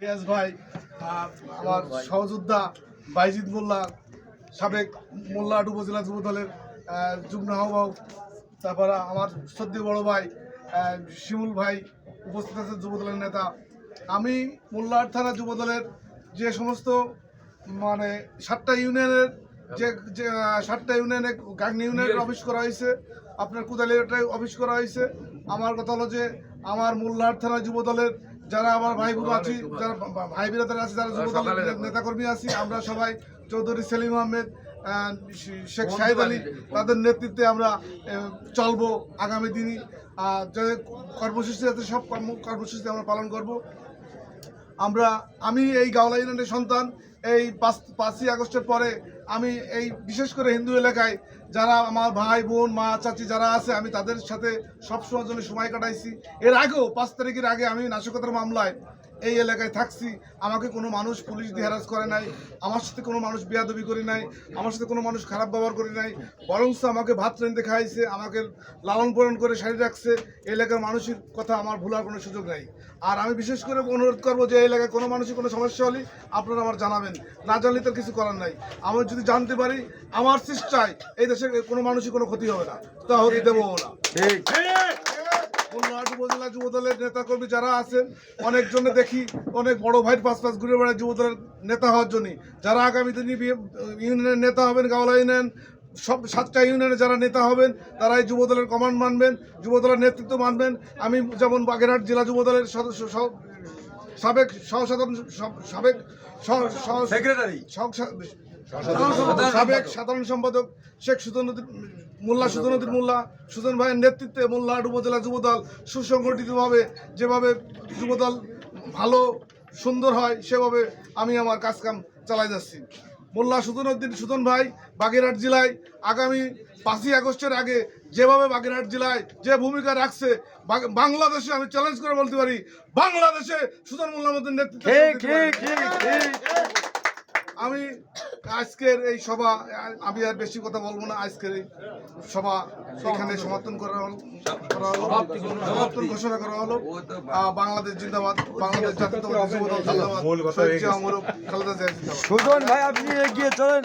পেঁয়াজ ভাই, আমার সহযোদ্ধা বাইজিদ মোল্লা, সাবেক মোল্লাহাট উপজেলা যুব দলের যুগ্ম আহ্বায়ক, তারপরে আমার শ্রদ্ধেয় বড় ভাই শিমুল ভাই উপস্থিত আছে, যুব দলের নেতা। আমি মোল্লাহাট থানা যুব দলের যে সমস্ত মানে 7টা ইউনিয়নের যে 7টা ইউনিয়নে গাংনী ইউনিয়নের অফিস করা হয়েছে, আপনার কুদালিয়াটায় অফিস করা হয়েছে। আমার কথা হলো যে আমার মোল্লাহাট থানা যুব দলের যারা আমার ভাই বোন আছি, যারা ভাই বিরাদার আছে, যারা যুব দলের নেতাকর্মী আছি, আমরা সবাই চৌধুরী সেলিম আহমেদ, শেখ শাহিদ আলী তাদের নেতৃত্বে আমরা চলবো আগামী দিনই। যে কর্মসূচি আছে সব কর্মসূচি আমরা পালন করব। আমি এই গাওলা ইউনিয়নের সন্তান। এই 5ই আগস্টের পরে আমি এই বিশেষ করে হিন্দু এলাকায় যারা আমার ভাই বোন মা চাচি যারা আছে, আমি তাদের সাথে সবসময় জন্য সময় কাটাইছি। এর আগেও 5 তারিখের আগে আমি নাশকতার মামলায় এই এলাকায় থাকছি। আমাকে কোনো মানুষ পুলিশ দিয়ে হ্যারাস করে নাই, আমার সাথে কোনো মানুষ বেয়াদবি করি নাই, আমার সাথে কোনো মানুষ খারাপ ব্যবহার করি নাই। বরঞ্চ আমাকে ভাত রেঁধে খাইছে, আমাকে লালন পালন করে সারি রাখছে। এলাকার মানুষের কথা আমার ভুলার কোনো সুযোগ নাই। আর আমি বিশেষ করে অনুরোধ করবো যে এই এলাকায় কোনো মানুষের কোনো সমস্যা হলে আপনারা আমার জানাবেন, না জানলে তো কিছু করার নাই। আমি যদি জানতে পারি, আমার চেষ্টায় এই দেশে কোনো মানুষই কোনো ক্ষতি হবে না, তা হতে দেবো না। মোল্লাহাট উপজেলা যুব দলের নেতাকর্মী যারা আছেন, অনেকজনে দেখি অনেক বড় ভাইয়ের পাশ ঘুরে বেড়ায় যুব দলের নেতা হওয়ার জন্য। যারা আগামী দিনে ইউনিয়নের নেতা হবেন, গাওলা ইউনিয়ন সব 7টা ইউনিয়নে যারা নেতা হবেন, তারা এই যুব দলের কমান্ড মানবেন, যুব দলের নেতৃত্ব মানবেন। আমি যেমন বাগেরহাট জেলা যুব দলের সদস্য, সাবেক সাবেক সাধারণ সম্পাদক শেখ সুজনুদ্দিন মোল্লা সুজন ভাইয়ের নেতৃত্বে মোল্লাহাট উপজেলা যুবদল সুসংগঠিতভাবে যেভাবে যুবদল ভালো সুন্দর হয় সেভাবে আমি আমার কাজকাম চালাই যাচ্ছি। মোল্লা সুজন ভাই বাগেরহাট জেলায় আগামী 5ই আগস্টের আগে যেভাবে বাগেরহাট জেলায় যে ভূমিকা রাখছে, বাংলাদেশে আমি চ্যালেঞ্জ করে বলতে পারি, বাংলাদেশে সুজন মোল্লার মধ্যে নেতৃত্বে আমি আজকের এই সভা, আমি আর বেশি কথা বলবো না। আজকের এই সভা এখানে সমাপ্তন ঘোষণা করা হলো। বাংলাদেশ জিন্দাবাদ, বাংলাদেশ জাতীয়তাবাদী যুব দল জিন্দাবাদ, খালেদা জিয়া জিন্দাবাদ। সুজন ভাই, আপনি এগিয়ে চলেন।